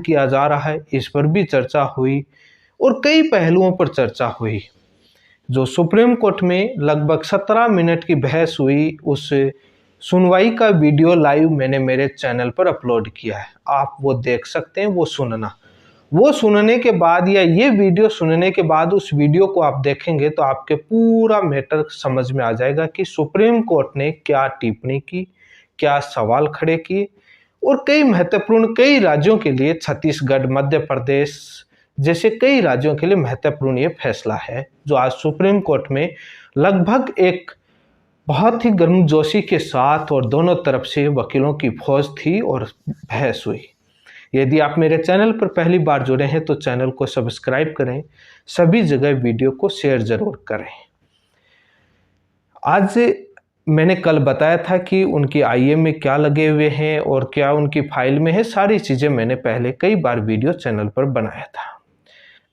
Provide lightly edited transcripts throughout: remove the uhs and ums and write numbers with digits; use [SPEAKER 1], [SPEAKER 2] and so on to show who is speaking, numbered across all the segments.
[SPEAKER 1] किया जा रहा है, इस पर भी चर्चा हुई और कई पहलुओं पर चर्चा हुई। जो सुप्रीम कोर्ट में लगभग 17 मिनट की बहस हुई, उस सुनवाई का वीडियो लाइव मैंने मेरे चैनल पर अपलोड किया है, आप वो देख सकते हैं। वो सुनने के बाद या ये वीडियो सुनने के बाद उस वीडियो को आप देखेंगे तो आपके पूरा मैटर समझ में आ जाएगा कि सुप्रीम कोर्ट ने क्या टिप्पणी की, क्या सवाल खड़े किए और कई महत्वपूर्ण कई राज्यों के लिए, छत्तीसगढ़, मध्य प्रदेश जैसे कई राज्यों के लिए महत्वपूर्ण ये फैसला है जो आज सुप्रीम कोर्ट में लगभग एक बहुत ही गर्मजोशी के साथ और दोनों तरफ से वकीलों की फौज थी और बहस हुई। यदि आप मेरे चैनल पर पहली बार जुड़े हैं तो चैनल को सब्सक्राइब करें, सभी जगह वीडियो को शेयर जरूर करें। आज मैंने कल बताया था कि उनकी आईए में क्या लगे हुए हैं और क्या उनकी फाइल में है, सारी चीज़ें मैंने पहले कई बार वीडियो चैनल पर बनाया था।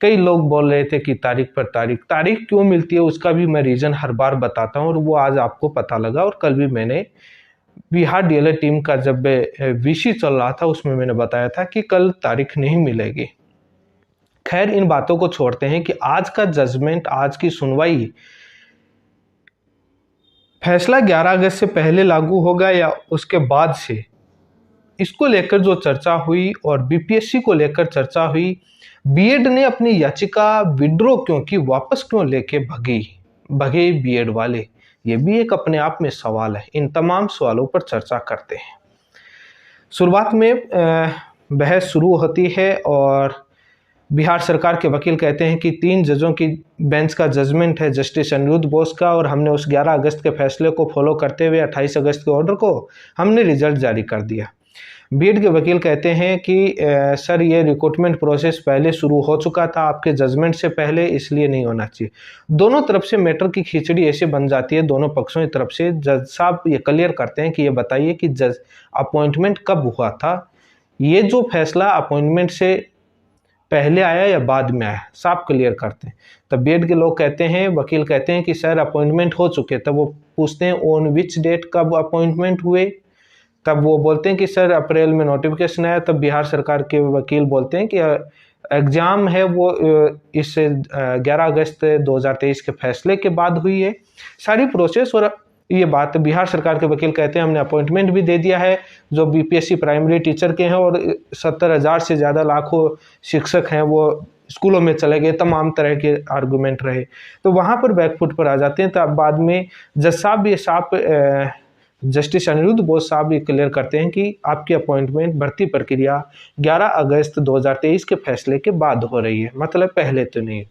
[SPEAKER 1] कई लोग बोल रहे थे कि तारीख पर तारीख क्यों मिलती है, उसका भी मैं रीज़न हर बार बताता हूँ और वो आज आपको पता लगा। और कल भी मैंने बिहार डीएलएड टीम का जब वीसी चल रहा था उसमें मैंने बताया था कि कल तारीख नहीं मिलेगी। खैर, इन बातों को छोड़ते हैं कि आज का जजमेंट, आज की सुनवाई, फैसला 11 अगस्त से पहले लागू होगा या उसके बाद से, इसको लेकर जो चर्चा हुई और बीपीएससी को लेकर चर्चा हुई। बीएड ने अपनी याचिका विड्रॉ क्यों की, वापस क्यों लेके भगे बीएड वाले, ये भी एक अपने आप में सवाल है। इन तमाम सवालों पर चर्चा करते हैं। शुरुआत में बहस शुरू होती है और बिहार सरकार के वकील कहते हैं कि 3 जजों की बेंच का जजमेंट है, जस्टिस अनिरुद्ध बोस का, और हमने उस 11 अगस्त के फैसले को फॉलो करते हुए 28 अगस्त के ऑर्डर को हमने रिजल्ट जारी कर दिया। बीएड के वकील कहते हैं कि सर, ये रिक्रूटमेंट प्रोसेस पहले शुरू हो चुका था आपके जजमेंट से पहले, इसलिए नहीं होना चाहिए। दोनों तरफ से मैटर की खिचड़ी ऐसे बन जाती है, दोनों पक्षों की तरफ से। जज साहब ये क्लियर करते हैं कि ये बताइए कि जज अपॉइंटमेंट कब हुआ था, ये जो फैसला अपॉइंटमेंट से पहले आया या बाद में आया, साफ क्लियर करते हैं। तब बीएड के लोग कहते हैं, वकील कहते हैं कि सर अपॉइंटमेंट हो चुके। तब वो पूछते हैं ऑन विच डेट कब अपॉइंटमेंट हुए, तब वो बोलते हैं कि सर अप्रैल में नोटिफिकेशन आया। तब बिहार सरकार के वकील बोलते हैं कि एग्जाम है वो इस 11 अगस्त 2023 के फैसले के बाद हुई है सारी प्रोसेस। और ये बात बिहार सरकार के वकील कहते हैं हमने अपॉइंटमेंट भी दे दिया है, जो बीपीएससी प्राइमरी टीचर के हैं और 70,000 से ज़्यादा लाखों शिक्षक हैं वो स्कूलों में चले गए, तमाम तरह के आर्गूमेंट रहे। तो वहाँ पर बैकफुट पर आ जाते हैं। तब बाद में जज साहब ये साफ जस्टिस अनिरुद्ध बोस साहब ये क्लियर करते हैं कि आपकी अपॉइंटमेंट, भर्ती प्रक्रिया 11 अगस्त 2023 के फैसले के बाद हो रही है, मतलब पहले तो नहीं।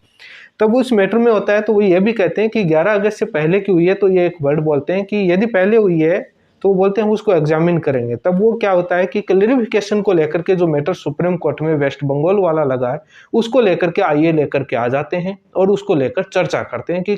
[SPEAKER 1] तब उस मैटर में होता है तो वो ये भी कहते हैं कि 11 अगस्त से पहले की हुई है, तो ये एक वर्ड बोलते हैं कि यदि पहले हुई है तो वो बोलते हैं उसको एग्जामिन करेंगे। तब वो क्या होता है कि क्लेरिफिकेशन को लेकर के जो मैटर सुप्रीम कोर्ट में वेस्ट बंगाल वाला लगा है, उसको लेकर के आईए लेकर के आ जाते हैं और उसको लेकर चर्चा करते हैं कि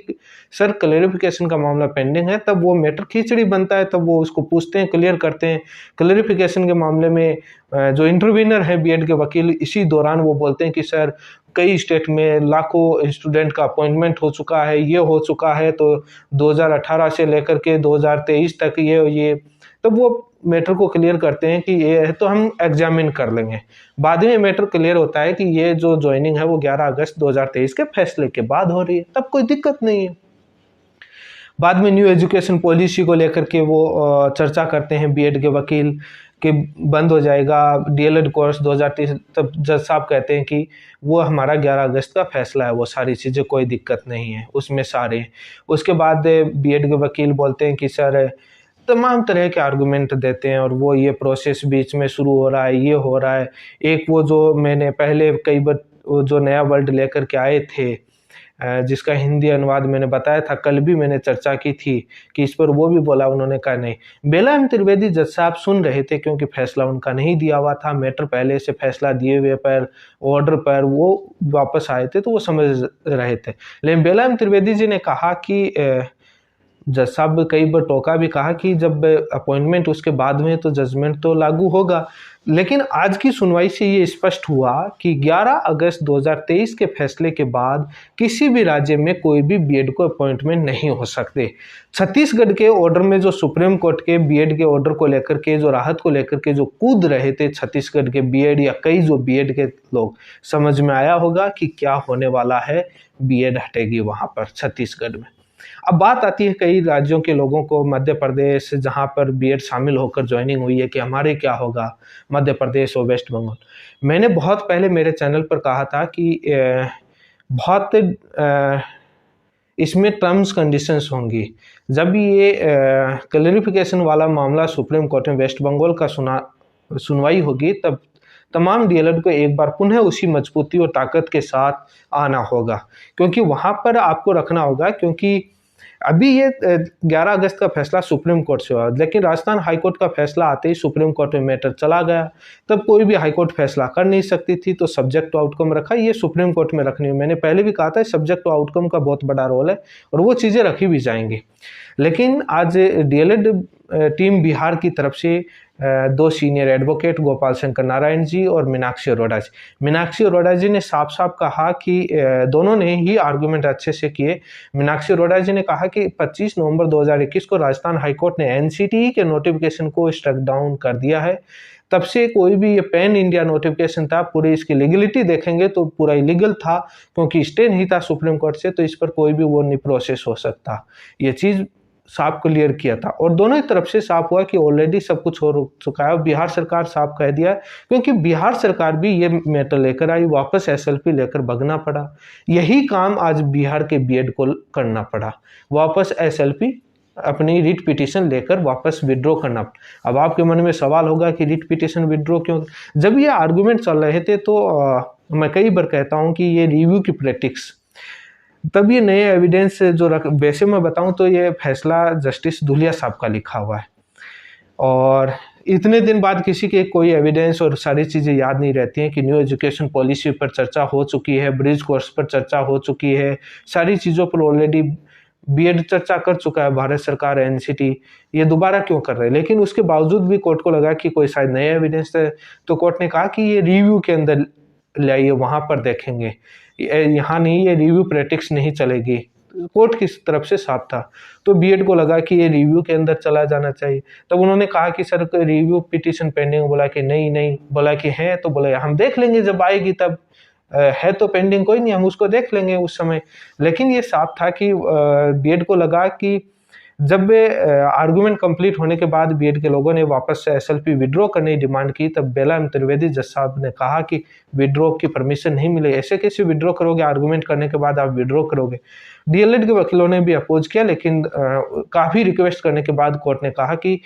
[SPEAKER 1] सर क्लेरिफिकेशन का मामला पेंडिंग है। तब वो मैटर खिचड़ी बनता है, तब वो उसको पूछते हैं, क्लियर करते हैं। क्लेरिफिकेशन के मामले में जो इंटरव्यूनर है बीएड के वकील, इसी दौरान वो बोलते हैं कि सर कई स्टेट में लाखों स्टूडेंट का अपॉइंटमेंट हो चुका है, ये हो चुका है, तो 2018 से लेकर के 2023 तक ये तब वो मैटर को क्लियर करते हैं कि ये है तो हम एग्जामिन कर लेंगे। बाद में मैटर क्लियर होता है कि ये जो ज्वाइनिंग है वो 11 अगस्त 2023 के फैसले के बाद हो रही है, तब कोई दिक्कत नहीं है। बाद में न्यू एजुकेशन पॉलिसी को लेकर के वो चर्चा करते हैं बीएड के वकील कि बंद हो जाएगा डीएलएड कोर्स 2023। तब जज साहब कहते हैं कि वो हमारा 11 अगस्त का फैसला है, वो सारी चीज़ें कोई दिक्कत नहीं है उसमें सारे। उसके बाद बीएड के वकील बोलते हैं कि सर तमाम तरह के आर्गुमेंट देते हैं और वो ये प्रोसेस बीच में शुरू हो रहा है, ये हो रहा है। एक वो जो मैंने पहले कई बार जो नया वर्ड लेकर के आए थे जिसका हिंदी अनुवाद मैंने बताया था, कल भी मैंने चर्चा की थी कि इस पर वो भी बोला, उन्होंने कहा नहीं। बेला एम त्रिवेदी जज साहब सुन रहे थे क्योंकि फैसला उनका नहीं दिया हुआ था, मैटर पहले से फैसला दिए हुए पर ऑर्डर पर वो वापस आए थे तो वो समझ रहे थे। लेकिन बेला एम त्रिवेदी जी ने कहा कि जज साहब कई बार टोका भी, कहा कि जब अपॉइंटमेंट उसके बाद में तो जजमेंट तो लागू होगा। लेकिन आज की सुनवाई से ये स्पष्ट हुआ कि 11 अगस्त 2023 के फैसले के बाद किसी भी राज्य में कोई भी बीएड को अपॉइंटमेंट नहीं हो सकते। छत्तीसगढ़ के ऑर्डर में जो सुप्रीम कोर्ट के बीएड के ऑर्डर को लेकर के, जो राहत को लेकर के जो कूद रहे थे छत्तीसगढ़ के बीएड या कई जो बीएड के लोग, समझ में आया होगा कि क्या होने वाला है, बीएड हटेगी वहां पर छत्तीसगढ़ में। अब बात आती है कई राज्यों के लोगों को, मध्य प्रदेश जहां पर बीएड शामिल होकर ज्वाइनिंग हुई है, कि हमारे क्या होगा, मध्य प्रदेश और वेस्ट बंगाल। मैंने बहुत पहले मेरे चैनल पर कहा था कि बहुत इसमें टर्म्स कंडीशंस होंगी। जब ये क्लैरिफिकेशन वाला मामला सुप्रीम कोर्ट में वेस्ट बंगाल का सुनवाई होगी, तब तमाम डीएलएड को एक बार पुनः उसी मजबूती और ताकत के साथ आना होगा, क्योंकि वहां पर आपको रखना होगा। क्योंकि अभी ये 11 अगस्त का फैसला सुप्रीम कोर्ट से हुआ, लेकिन राजस्थान हाईकोर्ट का फैसला आते ही सुप्रीम कोर्ट में मैटर चला गया। तब कोई भी हाईकोर्ट फैसला कर नहीं सकती थी, तो सब्जेक्ट टू आउटकम रखा, ये सुप्रीम कोर्ट में रखनी है। मैंने पहले भी कहा था सब्जेक्ट टू आउटकम का बहुत बड़ा रोल है और वो चीज़ें रखी भी जाएंगी। लेकिन आज डीएलएड टीम बिहार की तरफ से 2 सीनियर एडवोकेट गोपाल शंकर नारायण जी और मीनाक्षी अरोड़ा जी, मीनाक्षी अरोड़ा जी ने साफ साफ कहा कि दोनों ने ही आर्गुमेंट अच्छे से किए। मीनाक्षी अरोड़ा जी ने कहा कि 25 नवंबर 2021 को राजस्थान हाईकोर्ट ने एनसीटीई के नोटिफिकेशन को स्ट्रक डाउन कर दिया है। तब से कोई भी ये पैन इंडिया नोटिफिकेशन था, पूरी इसकी लीगलिटी देखेंगे तो पूरा इलीगल था, क्योंकि स्टे नहीं था सुप्रीम कोर्ट से, तो इस पर कोई भी वो नहीं प्रोसेस हो सकता। ये चीज़ साफ क्लियर किया था और दोनों ही तरफ से साफ हुआ कि ऑलरेडी सब कुछ हो चुका है। बिहार सरकार साफ कह दिया, क्योंकि बिहार सरकार भी ये मैटर लेकर आई, वापस एसएलपी लेकर भगना पड़ा। यही काम आज बिहार के बीएड को करना पड़ा, वापस एसएलपी अपनी रिट पिटीशन लेकर वापस विड्रॉ करना। अब आपके मन में सवाल होगा कि रिट पिटीशन विड्रॉ क्यों? जब ये आर्गुमेंट चल रहे थे तो मैं कई बार कहता हूँ कि ये रिव्यू की प्रैक्टिस, तब ये नए एविडेंस जो वैसे मैं बताऊं तो ये फैसला जस्टिस धुलिया साहब का लिखा हुआ है, और इतने दिन बाद किसी के कोई एविडेंस और सारी चीज़ें याद नहीं रहती हैं कि न्यू एजुकेशन पॉलिसी पर चर्चा हो चुकी है, ब्रिज कोर्स पर चर्चा हो चुकी है, सारी चीज़ों पर ऑलरेडी बीएड चर्चा कर चुका है भारत सरकार, एनसीटी, ये दोबारा क्यों कर रहे हैं? लेकिन उसके बावजूद भी कोर्ट को लगा कि कोई शायद नया एविडेंस है, तो कोर्ट ने कहा कि ये रिव्यू के अंदर लाइए, वहाँ पर देखेंगे, यहाँ नहीं, ये रिव्यू प्रैक्टिस नहीं चलेगी। कोर्ट की तरफ से साफ था, तो बीएड को लगा कि ये रिव्यू के अंदर चला जाना चाहिए। तब उन्होंने कहा कि सर रिव्यू पिटीशन पेंडिंग, बोला कि नहीं, बोला कि है, तो बोला हम देख लेंगे जब आएगी तब, है तो पेंडिंग कोई नहीं, हम उसको देख लेंगे उस समय। लेकिन ये साफ था कि बीएड को लगा कि जब आर्गुमेंट कंप्लीट होने के बाद बीएड के लोगों ने वापस से एसएलपी विड्रॉ करने की डिमांड की, तब बेला एम त्रिवेदी जज साहब ने कहा कि विड्रॉ की परमिशन नहीं मिले, ऐसे कैसे विड्रॉ करोगे, आर्गुमेंट करने के बाद आप विड्रॉ करोगे। डीएलएड के वकीलों ने भी अपोज किया, लेकिन काफ़ी रिक्वेस्ट करने के बाद कोर्ट ने कहा कि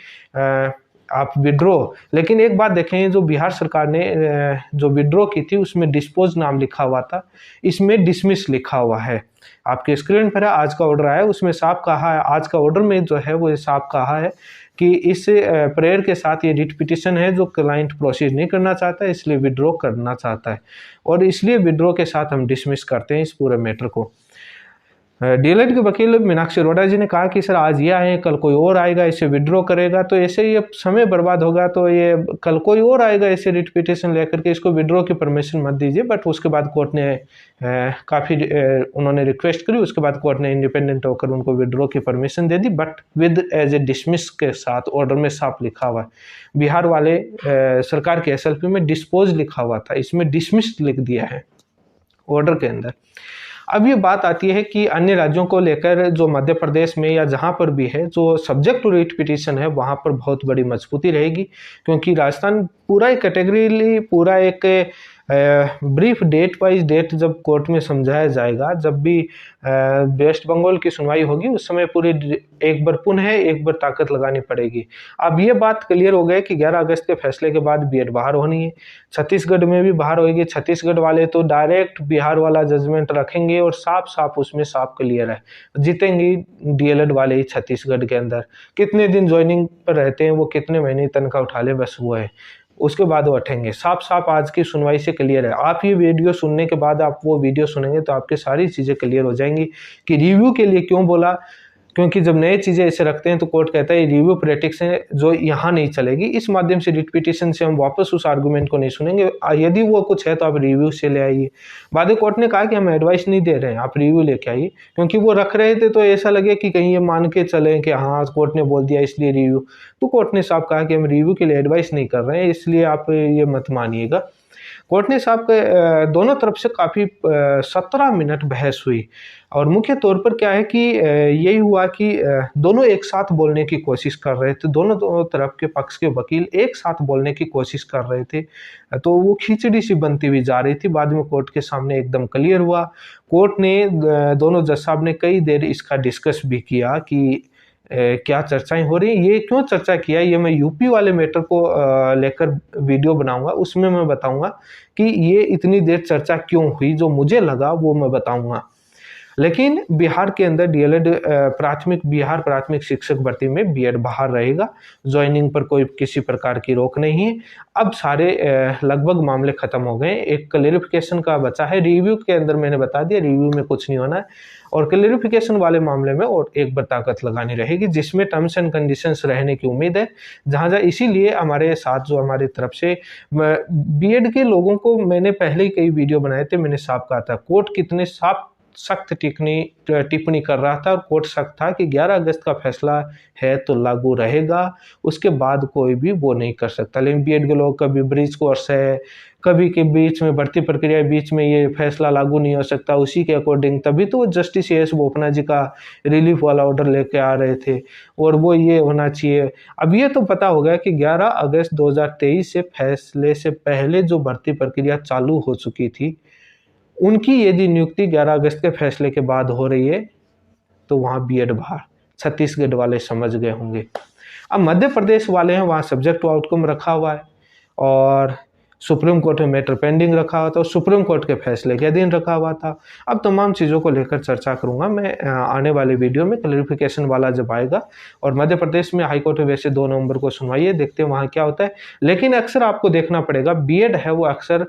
[SPEAKER 1] आप विड्रॉ। लेकिन एक बात देखें, जो बिहार सरकार ने जो विड्रॉ की थी उसमें डिस्पोज नाम लिखा हुआ था, इसमें डिसमिस लिखा हुआ है। आपके स्क्रीन पर आज का ऑर्डर आया, उसमें साफ कहा है, आज का ऑर्डर में जो है वो साफ कहा है कि इस प्रेयर के साथ ये रिट पिटीशन है जो क्लाइंट प्रोसीड नहीं करना चाहता है, इसलिए विड्रॉ करना चाहता है, और इसलिए विड्रॉ के साथ हम डिसमिस करते हैं इस पूरे मैटर को। डीएलएड के वकील मीनाक्षी अरोड़ा जी ने कहा कि सर आज ये आए, कल कोई और आएगा, इसे विड्रॉ करेगा, तो ऐसे ये समय बर्बाद होगा, तो ये कल कोई और आएगा ऐसे रिट पिटीशन लेकर के, इसको विड्रॉ की परमिशन मत दीजिए। बट उसके बाद कोर्ट ने काफ़ी उन्होंने रिक्वेस्ट करी, उसके बाद कोर्ट ने इंडिपेंडेंट होकर उनको विड्रॉ की परमिशन दे दी, but with age a dismiss के साथ। ऑर्डर में साफ लिखा हुआ है, बिहार वाले सरकार के एसएलपी में डिस्पोज लिखा हुआ था, इसमें डिसमिस लिख दिया है ऑर्डर के अंदर। अब ये बात आती है कि अन्य राज्यों को लेकर जो मध्य प्रदेश में या जहाँ पर भी है जो सब्जेक्ट टू रिट पिटीशन है, वहाँ पर बहुत बड़ी मजबूती रहेगी, क्योंकि राजस्थान पूरा एक कैटेगरीली, पूरा एक ब्रीफ डेट वाइज डेट जब कोर्ट में समझाया जाएगा, जब भी वेस्ट बंगाल की सुनवाई होगी उस समय पूरी एक बार पुनः एक बार ताकत लगानी पड़ेगी। अब ये बात क्लियर हो गई कि 11 अगस्त के फैसले के बाद बीएड बाहर होनी है, छत्तीसगढ़ में भी बाहर होगी। छत्तीसगढ़ वाले तो डायरेक्ट बिहार वाला जजमेंट रखेंगे और साफ साफ उसमें साफ क्लियर है, जीतेंगे डीएलएड वाले ही छत्तीसगढ़ के अंदर। कितने दिन ज्वाइनिंग पर रहते हैं वो, कितने महीने तनख्वाह उठा ले, बस वो है, उसके बाद वो उठेंगे। साफ साफ आज की सुनवाई से क्लियर है। आप ये वीडियो सुनने के बाद आप वो वीडियो सुनेंगे तो आपकी सारी चीज़ें क्लियर हो जाएंगी कि रिव्यू के लिए क्यों बोला, क्योंकि जब नए चीज़ें ऐसे रखते हैं तो कोर्ट कहता है रिव्यू प्रैक्टिस है जो यहाँ नहीं चलेगी। इस माध्यम से रिट पिटीशन से हम वापस उस आर्गूमेंट को नहीं सुनेंगे। यदि वो कुछ है तो आप रिव्यू से ले आइए। बाद में कोर्ट ने कहा कि हम एडवाइस नहीं दे रहे हैं, आप रिव्यू लेके आइए, क्योंकि वो रख रहे थे तो ऐसा लगे कि कहीं ये मान के चले कि हाँ कोर्ट ने बोल दिया इसलिए रिव्यू। तो कोर्ट ने साफ कहा कि हम रिव्यू के लिए एडवाइस नहीं कर रहे हैं, इसलिए आप ये मत मानिएगा। कोर्ट ने साहब के दोनों तरफ से काफ़ी 17 मिनट बहस हुई और मुख्य तौर पर क्या है कि यही हुआ कि दोनों एक साथ बोलने की कोशिश कर रहे थे। दोनों तरफ के पक्ष के वकील एक साथ बोलने की कोशिश कर रहे थे, तो वो खिचड़ी सी बनती हुई जा रही थी। बाद में कोर्ट के सामने एकदम क्लियर हुआ। कोर्ट ने दोनों जज साहब ने कई देर इसका डिस्कस भी किया कि क्या चर्चाएं हो रही हैं, ये क्यों चर्चा किया, ये मैं यूपी वाले मैटर को लेकर वीडियो बनाऊंगा, उसमें मैं बताऊंगा कि ये इतनी देर चर्चा क्यों हुई। जो मुझे लगा वो मैं बताऊंगा। लेकिन बिहार के अंदर डीएलएड बिहार प्राथमिक शिक्षक भर्ती में बीएड बाहर रहेगा। ज्वाइनिंग पर कोई किसी प्रकार की रोक नहीं है। अब सारे लगभग मामले खत्म हो गए। एक क्लेरिफिकेशन का बचा है। रिव्यू के अंदर मैंने बता दिया रिव्यू में कुछ नहीं होना है, और क्लेरिफिकेशन वाले मामले में और एक बार ताकत लगानी रहेगी, जिसमें टर्म्स एंड कंडीशंस रहने की उम्मीद है। जहां इसीलिए हमारे साथ जो हमारी तरफ से बीएड के लोगों को मैंने पहले ही कई वीडियो बनाए थे, मैंने साफ कहा था कोर्ट कितने सख्त टिप्पणी कर रहा था, और कोर्ट सख्त था कि 11 अगस्त का फैसला है तो लागू रहेगा, उसके बाद कोई भी वो नहीं कर सकता। लेकिन बीएड के लोग कभी ब्रिज कोर्स है, कभी के बीच में भर्ती प्रक्रिया बीच में ये फैसला लागू नहीं हो सकता उसी के अकॉर्डिंग, तभी तो जस्टिस एस बोपन्ना जी का रिलीफ वाला ऑर्डर लेके आ रहे थे, और वो ये होना चाहिए। अब ये तो पता हो गया कि 11 अगस्त 2023 से फैसले से पहले जो भर्ती प्रक्रिया चालू हो चुकी थी, उनकी यदि नियुक्ति 11 अगस्त के फैसले के बाद हो रही है तो वहाँ बीएड बाहर। छत्तीसगढ़ वाले समझ गए होंगे। अब मध्य प्रदेश वाले हैं, वहाँ सब्जेक्ट टू आउटकम रखा हुआ है और सुप्रीम कोर्ट में मैटर पेंडिंग रखा हुआ था और सुप्रीम कोर्ट के फैसले के अधीन रखा हुआ था। अब तमाम चीज़ों को लेकर चर्चा करूंगा मैं आने वाले वीडियो में, क्लैरिफिकेशन वाला जब आएगा। और मध्य प्रदेश में हाईकोर्ट में वैसे 2 नवंबर को सुनवाई है, देखते हैं वहाँ क्या होता है। लेकिन अक्सर आपको देखना पड़ेगा बीएड है वो अक्सर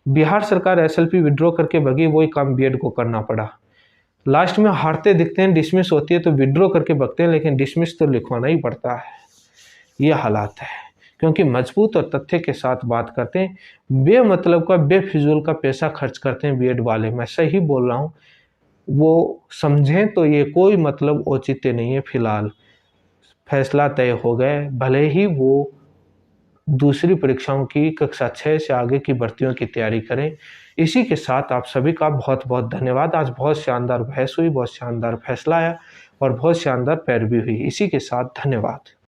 [SPEAKER 1] बिहार सरकार एसएलपी विड्रॉ करके भगी, वही काम बीएड को करना पड़ा। लास्ट में हारते दिखते हैं, डिसमिस होती है तो विड्रॉ करके भगते हैं, लेकिन डिसमिस तो लिखवाना ही पड़ता है। ये हालात है, क्योंकि मजबूत और तथ्य के साथ बात करते हैं, बेमतलब का बेफिजूल का पैसा खर्च करते हैं बीएड वाले। मैं सही बोल रहा हूँ, वो समझें तो ये कोई मतलब औचित्य नहीं है। फिलहाल फैसला तय हो गए, भले ही वो दूसरी परीक्षाओं की कक्षा 6 से आगे की भर्तियों की तैयारी करें। इसी के साथ आप सभी का बहुत बहुत धन्यवाद। आज बहुत शानदार बहस हुई, बहुत शानदार फैसला आया और बहुत शानदार पैरवी हुई। इसी के साथ धन्यवाद।